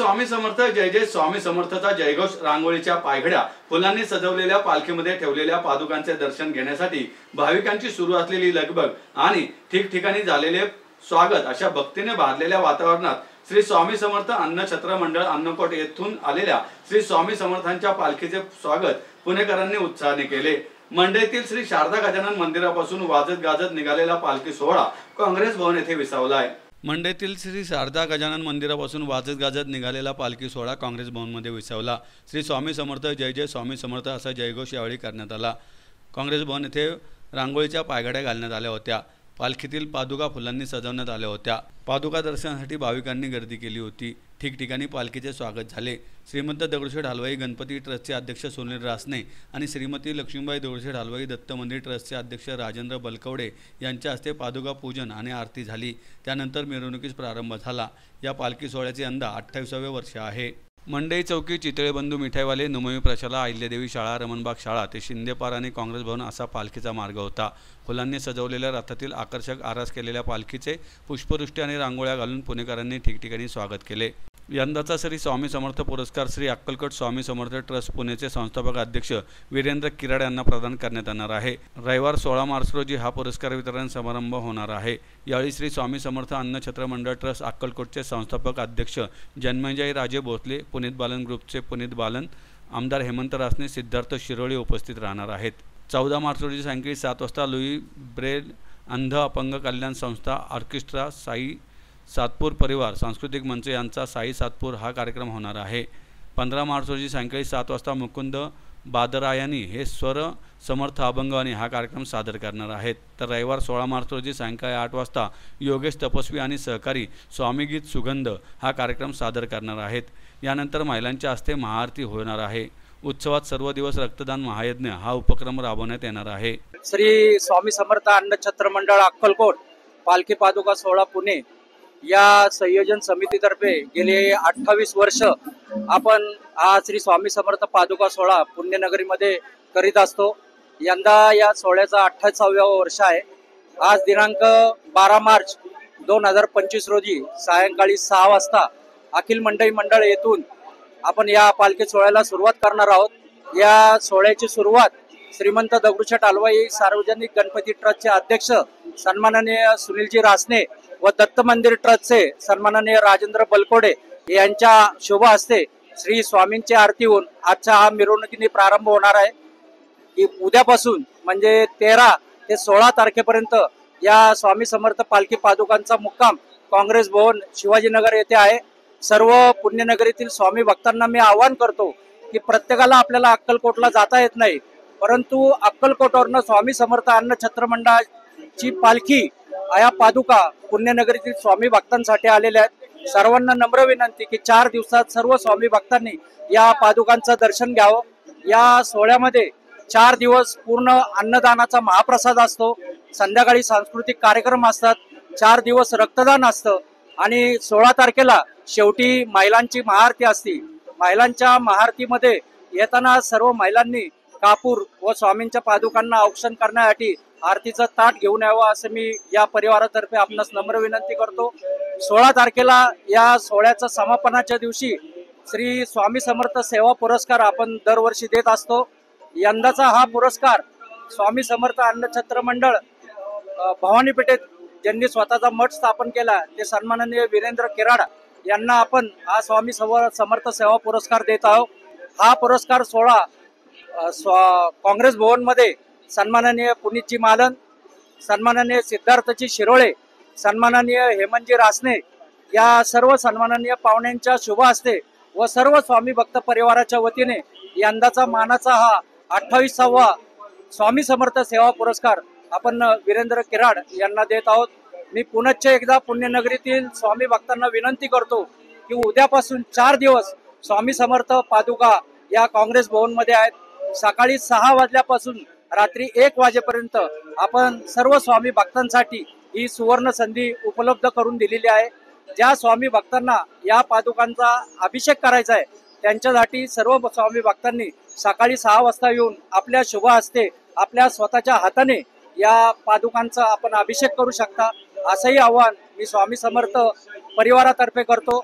स्वामी समर्थ जय जय स्वामी समर्थचा जयघोष रांगोळीच्या पायघड्या फुलांनी सजवलेल्या पालखीमध्ये ठेवलेल्या पादुकांचे दर्शन घेण्यासाठी भाविकांची सुरू असलेली लगबग आणि ठिकठिकाणी झालेले स्वागत अशा भक्तीने भारलेल्या वातावरणात श्री स्वामी समर्थ अन्नछत्र मंडळ अन्नकोट येथून आलेल्या श्री स्वामी समर्थांच्या पालखीचे स्वागत पुणेकरांनी उत्साहाने केले। मंडईतील श्री शारदा गजानन मंदिरापासून वाजत गाजत निघालेला पालखी सोहळा काँग्रेस भवन येथे विसावलाय। मंडईतील श्री शारदा गजानन मंदिरापासून वाजत गाजत निघालेला पालखी सोहळा काँग्रेस भवनमध्ये विसावला। श्री स्वामी समर्थ जय जय स्वामी समर्थ असा जयघोष यावेळी करण्यात आला। काँग्रेस भवन येथे रांगोळीच्या पायघड्या घालण्यात आल्या होत्या। पालखीतील पादुका फुलांनी सजवण्यात आल्या होत्या। पादुका दर्शनासाठी भाविकांनी गर्दी केली होती। ठिकठिकाणी पालखीचे स्वागत झाले। श्रीमंत दगडूशेठ हलवाई गणपती ट्रस्टचे अध्यक्ष सुनील रासने आणि श्रीमती लक्ष्मीबाई दगडूशेठ हलवाई दत्त मंदिर ट्रस्टचे अध्यक्ष राजेंद्र बलकवडे यांच्या हस्ते पादुका पूजन आणि आरती झाली। त्यानंतर मिरवणुकीस प्रारंभ झाला। या पालखी सोहळ्याचे यंदा 28वे वर्ष आहे। मंडई चौकी चितळेबंधू मिठाईवाले नुमवी प्रशाला अहिल्यादेवी शाळा रमणबाग शाळा ते शिंदेपार आणि काँग्रेस भवन असा पालखीचा मार्ग होता। फुलांनी सजवलेल्या रथातील आकर्षक आरास केलेल्या पालखीचे पुष्पवृष्टी आणि रांगोळ्या घालून पुणेकरांनी ठिकठिकाणी स्वागत केले। यंदाचा श्री स्वामी समर्थ पुरस्कार श्री अक्कलकोट स्वामी समर्थ ट्रस्ट पुणेचे संस्थापक अध्यक्ष वीरेंद्र किराड यांना प्रदान करण्यात येणार आहे। रविवार 16 मार्च रोजी हा पुरस्कार वितरण समारंभ होणार आहे। यावेळी श्री स्वामी समर्थ अन्नछत्र मंडळ ट्रस्ट अक्कलकोटचे संस्थापक अध्यक्ष जन्मेजय राजे भोसले, पुनीत बालन ग्रुपचे पुनीत बालन, आमदार हेमंत रासने, सिद्धार्थ शिरोळे उपस्थित राहणार आहेत। 14 मार्च रोजी सायंकाळी 7 वाजता लुई ब्रेल अंध अपंग कल्याण संस्था ऑर्केस्ट्रा साई सातपूर परिवार सांस्कृतिक मंच यांचा साई सातपूर हा कार्यक्रम होणार आहे। 15 मार्च रोजी सायंकाळी 7 वाजता मुकुंद बादरायानी हे स्वर समर्थ अभंगवाणी हा कार्यक्रम सादर करणार आहेत। तर रविवार 16 मार्च रोजी सायंकाळी 8 वाजता योगेश तपस्वी आणि सहकारी स्वामीगीत सुगंध हा कार्यक्रम सादर करणार आहेत। यानंतर महिलांच्या हस्ते महाआरती होणार आहे। उत्सवात सर्व दिवस रक्तदान महायज्ञ हा उपक्रम राबवण्यात येणार आहे। श्री स्वामी समर्थ अन्नछत्र मंडळ अक्कलकोट पालखी पादुका सोहळा पुणे या संयोजन समितीतर्फे गेले 28 वर्ष आपण हा श्री स्वामी समर्थ पादुका सोहळा पुण्यनगरीमध्ये करीत असतो। यंदा या सोहळ्याचा 28वा वर्ष आहे। आज दिनांक 12 मार्च 2025 रोजी सायंकाळी 6 वाजता अखिल मंडई मंडळ येथून आपण या पालखी सोहळ्याला सुरुवात करणार आहोत। या सोहळ्याची सुरुवात श्रीमंत दगडूशेठ हलवाई सार्वजनिक गणपती ट्रस्टचे अध्यक्ष सन्माननीय सुनीलजी रासने व दत्त मंदिर ट्रस्टचे सन्माननीय राजेंद्र बलकोडे यांच्या शुभ हस्ते श्री स्वामींची आरती होऊन आजचा हा मिरवणुकीने प्रारंभ होणार आहे। की उद्यापासून म्हणजे 13 ते 16 तारखेपर्यंत या स्वामी समर्थ पालखी पादुकांचा मुक्काम काँग्रेस भवन शिवाजीनगर येथे आहे। सर्व पुण्यनगरीतील स्वामी भक्तांना मी आवाहन करतो की प्रत्येकाला आपल्याला अक्कलकोटला जाता येत नाही, परंतु अक्कलकोटवरनं स्वामी समर्थ अन्नछत्र मंडळाची पालखी या पादुका पुण्यनगरीतील स्वामी भक्तांसाठी आलेल्या आहेत। सर्वांना नम्र विनंती की 4 दिवसात सर्व स्वामी भक्तांनी या पादुकांचं दर्शन घ्यावं। या सोहळ्यामध्ये 4 दिवस पूर्ण अन्नदानाचा महाप्रसाद असतो। संध्याकाळी सांस्कृतिक कार्यक्रम असतात। 4 दिवस रक्तदान असतं आणि 16 तारखेला शेवटी महिलांची महाआरती असते। महिलांच्या महाआरतीमध्ये येताना सर्व महिलांनी कापूर व स्वामींच्या पादुकांना औक्षण करण्यासाठी आरतीचं ताट घेऊन यावं असं मी या परिवारातर्फे आपणास नम्र विनंती करतो। 16 तारखेला या सोहळ्याच्या समापनाच्या दिवशी श्री स्वामी समर्थ सेवा पुरस्कार आपण दरवर्षी देत असतो। यंदाचा हा पुरस्कार स्वामी समर्थ अन्नछत्र मंडळ भवानी पेठेत ज्यांनी स्वतःचा मठ स्थापन केला ते सन्माननीय वीरेंद्र किराड यांना आपण हा स्वामी समर्थ सेवा पुरस्कार देत आहोत। हा पुरस्कार सोहळा काँग्रेस भवन मध्ये सन्माननीय पुनीतजी मालन, सन्माननीय सिद्धार्थजी शिरोळे, सन्माननीय हेमंतजी रासने या सर्व सन्माननीय पाहुण्यांच्या शुभ हस्ते व सर्व स्वामी भक्त परिवाराच्या वतीने यंदाचा मानाचा हा 28वा स्वामी समर्थ सेवा पुरस्कार आपण वीरेंद्र किराड यांना देत आहोत। मी पुनश्च एकदा पुण्यनगरीतील स्वामी भक्तांना विनंती करतो की उद्यापासून 4 दिवस स्वामी समर्थ पादुका या काँग्रेस भवन मध्ये आहेत। सकाळी 6 वाजल्यापासून रात्री 1 वाजेपर्यंत आपण सर्व स्वामी भक्तांसाठी ही सुवर्ण संधी उपलब्ध करून दिलेली आहे। ज्या स्वामी भक्तांना या पादुकांचा अभिषेक करायचा आहे त्यांच्यासाठी सर्व स्वामी भक्तांनी सकाळी 6 वाजता येऊन आपल्या शुभ हस्ते आपल्या स्वतःच्या हाताने या पादुकांचा आपण अभिषेक करू शकता। असंही आवाहन मी स्वामी समर्थ परिवारातर्फे करतो।